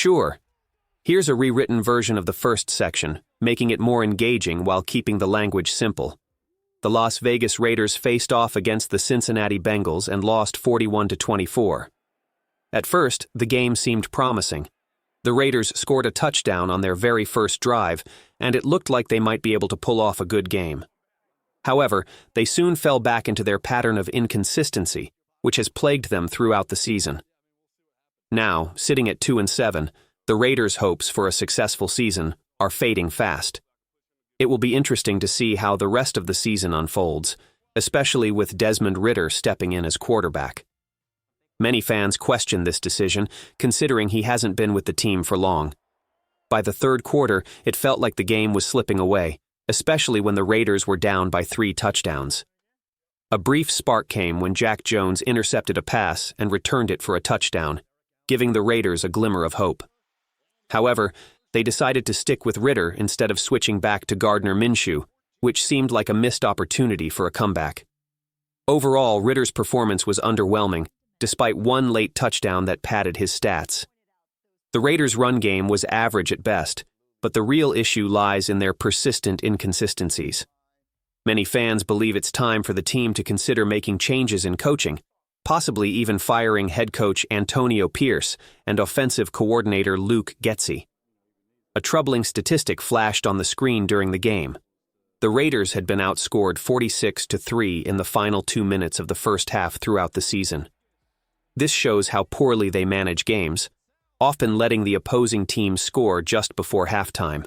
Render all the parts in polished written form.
Sure. Here's a rewritten version of the first section, making it more engaging while keeping the language simple. The Las Vegas Raiders faced off against the Cincinnati Bengals and lost 41-24. At first, the game seemed promising. The Raiders scored a touchdown on their very first drive, and it looked like they might be able to pull off a good game. However, they soon fell back into their pattern of inconsistency, which has plagued them throughout the season. Now, sitting at 2-7, the Raiders' hopes for a successful season are fading fast. It will be interesting to see how the rest of the season unfolds, especially with Desmond Ridder stepping in as quarterback. Many fans question this decision, considering he hasn't been with the team for long. By the third quarter, it felt like the game was slipping away, especially when the Raiders were down by 3 touchdowns. A brief spark came when Jack Jones intercepted a pass and returned it for a touchdown, giving the Raiders a glimmer of hope. However, they decided to stick with Ridder instead of switching back to Gardner Minshew, which seemed like a missed opportunity for a comeback. Overall, Ridder's performance was underwhelming, despite one late touchdown that padded his stats. The Raiders' run game was average at best, but the real issue lies in their persistent inconsistencies. Many fans believe it's time for the team to consider making changes in coaching, possibly even firing head coach Antonio Pierce and offensive coordinator Luke Getsy. A troubling statistic flashed on the screen during the game. The Raiders had been outscored 46-3 in the final 2 minutes of the first half throughout the season. This shows how poorly they manage games, often letting the opposing team score just before halftime.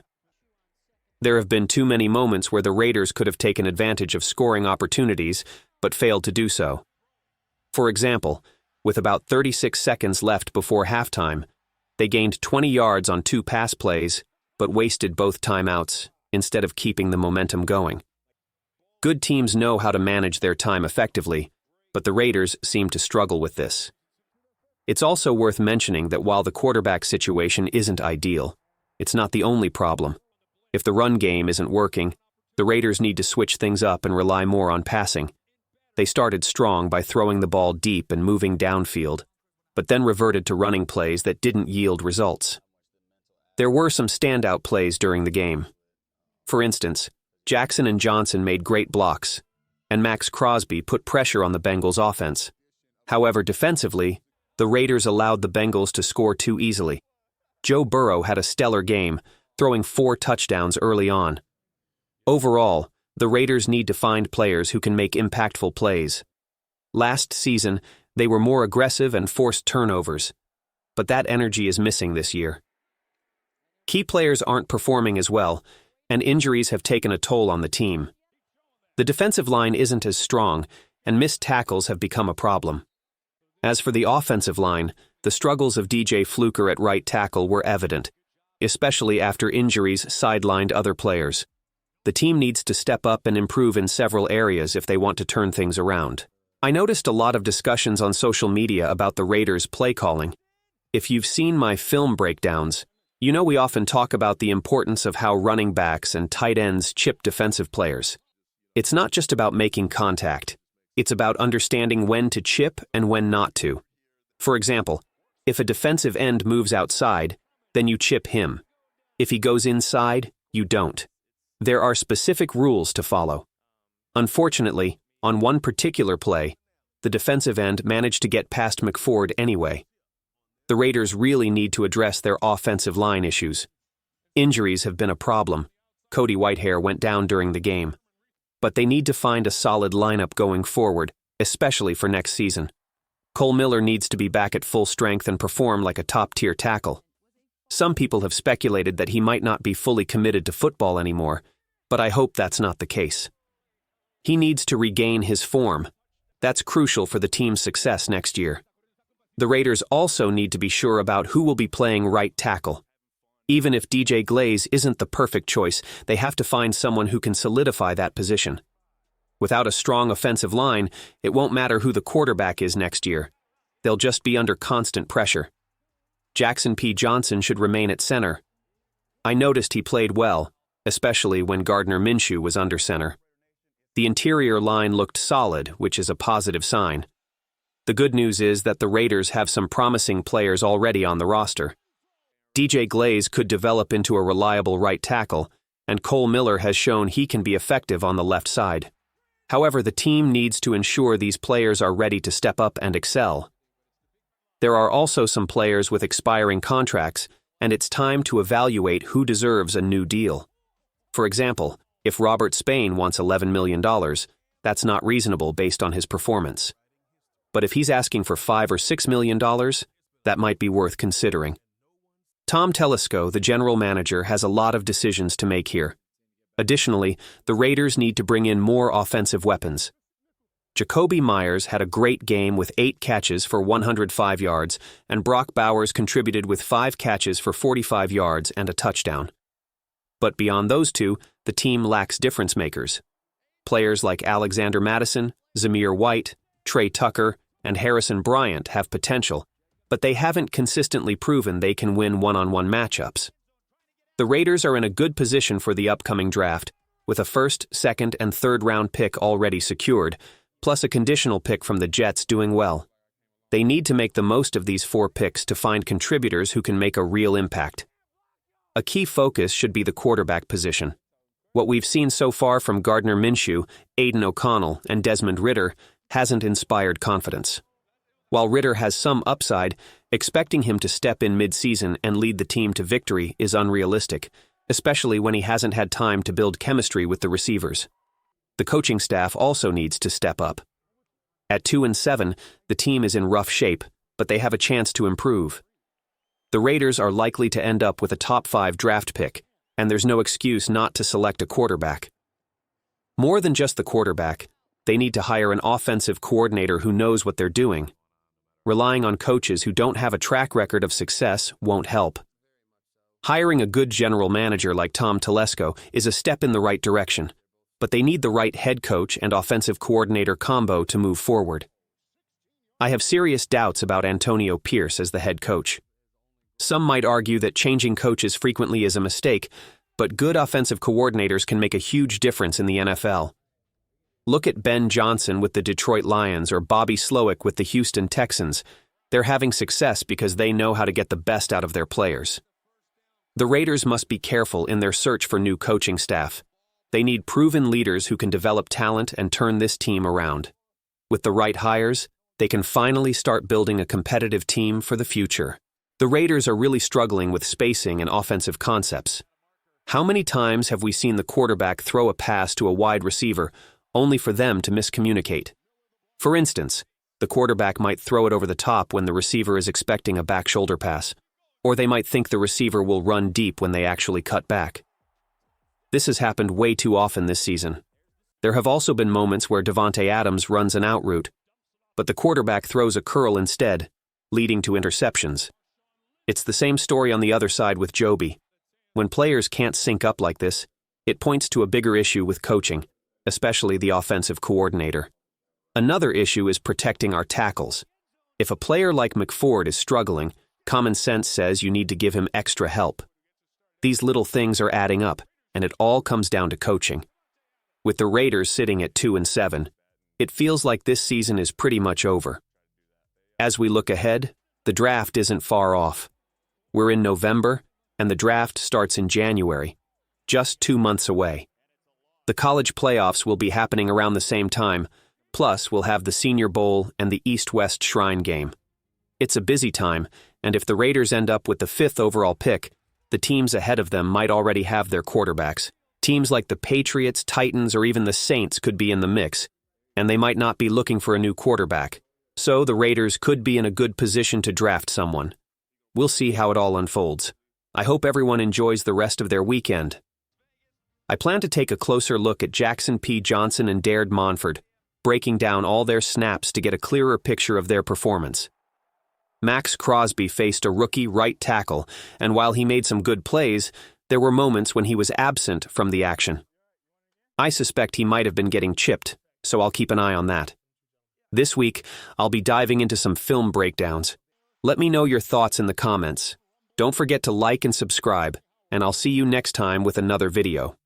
There have been too many moments where the Raiders could have taken advantage of scoring opportunities, but failed to do so. For example, with about 36 seconds left before halftime, they gained 20 yards on 2 pass plays, but wasted both timeouts instead of keeping the momentum going. Good teams know how to manage their time effectively, but the Raiders seem to struggle with this. It's also worth mentioning that while the quarterback situation isn't ideal, it's not the only problem. If the run game isn't working, the Raiders need to switch things up and rely more on passing. They started strong by throwing the ball deep and moving downfield, but then reverted to running plays that didn't yield results. There were some standout plays during the game. For instance, Jackson and Johnson made great blocks, and Max Crosby put pressure on the Bengals' offense. However, defensively, the Raiders allowed the Bengals to score too easily. Joe Burrow had a stellar game, throwing 4 touchdowns early on. Overall, the Raiders need to find players who can make impactful plays. Last season, they were more aggressive and forced turnovers, but that energy is missing this year. Key players aren't performing as well, and injuries have taken a toll on the team. The defensive line isn't as strong, and missed tackles have become a problem. As for the offensive line, the struggles of DJ Fluker at right tackle were evident, especially after injuries sidelined other players. The team needs to step up and improve in several areas if they want to turn things around. I noticed a lot of discussions on social media about the Raiders' play calling. If you've seen my film breakdowns, you know we often talk about the importance of how running backs and tight ends chip defensive players. It's not just about making contact. It's about understanding when to chip and when not to. For example, if a defensive end moves outside, then you chip him. If he goes inside, you don't. There are specific rules to follow. Unfortunately, on one particular play, the defensive end managed to get past McFord anyway. The Raiders really need to address their offensive line issues. Injuries have been a problem. Cody Whitehair went down during the game. But they need to find a solid lineup going forward, especially for next season. Cole Miller needs to be back at full strength and perform like a top-tier tackle. Some people have speculated that he might not be fully committed to football anymore, but I hope that's not the case. He needs to regain his form. That's crucial for the team's success next year. The Raiders also need to be sure about who will be playing right tackle. Even if DJ Glaze isn't the perfect choice, they have to find someone who can solidify that position. Without a strong offensive line, it won't matter who the quarterback is next year. They'll just be under constant pressure. Jackson P. Johnson should remain at center. I noticed he played well, especially when Gardner Minshew was under center. The interior line looked solid, which is a positive sign. The good news is that the Raiders have some promising players already on the roster. DJ Glaze could develop into a reliable right tackle, and Cole Miller has shown he can be effective on the left side. However, the team needs to ensure these players are ready to step up and excel. There are also some players with expiring contracts, and it's time to evaluate who deserves a new deal. For example, if Robert Spain wants $11 million, that's not reasonable based on his performance. But if he's asking for $5 or $6 million, that might be worth considering. Tom Telesco, the general manager, has a lot of decisions to make here. Additionally, the Raiders need to bring in more offensive weapons. Jacoby Myers had a great game with 8 catches for 105 yards, and Brock Bowers contributed with 5 catches for 45 yards and a touchdown. But beyond those two, the team lacks difference makers. Players like Alexander Mattison, Zamir White, Trey Tucker, and Harrison Bryant have potential, but they haven't consistently proven they can win one-on-one matchups. The Raiders are in a good position for the upcoming draft, with a first, second, and third round pick already secured, plus a conditional pick from the Jets doing well. They need to make the most of these 4 picks to find contributors who can make a real impact. A key focus should be the quarterback position. What we've seen so far from Gardner Minshew, Aiden O'Connell, and Desmond Ridder hasn't inspired confidence. While Ridder has some upside, expecting him to step in mid-season and lead the team to victory is unrealistic, especially when he hasn't had time to build chemistry with the receivers. The coaching staff also needs to step up. At 2-7, the team is in rough shape, but they have a chance to improve. The Raiders are likely to end up with a top 5 draft pick, and there's no excuse not to select a quarterback. More than just the quarterback, they need to hire an offensive coordinator who knows what they're doing. Relying on coaches who don't have a track record of success won't help. Hiring a good general manager like Tom Telesco is a step in the right direction, but they need the right head coach and offensive coordinator combo to move forward. I have serious doubts about Antonio Pierce as the head coach. Some might argue that changing coaches frequently is a mistake, but good offensive coordinators can make a huge difference in the NFL. Look at Ben Johnson with the Detroit Lions or Bobby Slowick with the Houston Texans. They're having success because they know how to get the best out of their players. The Raiders must be careful in their search for new coaching staff. They need proven leaders who can develop talent and turn this team around. With the right hires, they can finally start building a competitive team for the future. The Raiders are really struggling with spacing and offensive concepts. How many times have we seen the quarterback throw a pass to a wide receiver only for them to miscommunicate? For instance, the quarterback might throw it over the top when the receiver is expecting a back shoulder pass, or they might think the receiver will run deep when they actually cut back. This has happened way too often this season. There have also been moments where Davante Adams runs an out route, but the quarterback throws a curl instead, leading to interceptions. It's the same story on the other side with Joby. When players can't sync up like this, it points to a bigger issue with coaching, especially the offensive coordinator. Another issue is protecting our tackles. If a player like McFord is struggling, common sense says you need to give him extra help. These little things are adding up, and it all comes down to coaching. With the Raiders sitting at 2-7, it feels like this season is pretty much over. As we look ahead, the draft isn't far off. We're in November, and the draft starts in January, just 2 months away. The college playoffs will be happening around the same time, plus we'll have the Senior Bowl and the East-West Shrine game. It's a busy time, and if the Raiders end up with the 5th overall pick, the teams ahead of them might already have their quarterbacks. Teams like the Patriots, Titans, or even the Saints could be in the mix, and they might not be looking for a new quarterback. So the Raiders could be in a good position to draft someone. We'll see how it all unfolds. I hope everyone enjoys the rest of their weekend. I plan to take a closer look at Jackson P. Johnson and Dared Monford, breaking down all their snaps to get a clearer picture of their performance. Max Crosby faced a rookie right tackle, and while he made some good plays, there were moments when he was absent from the action. I suspect he might have been getting chipped, so I'll keep an eye on that. This week, I'll be diving into some film breakdowns. Let me know your thoughts in the comments. Don't forget to like and subscribe, and I'll see you next time with another video.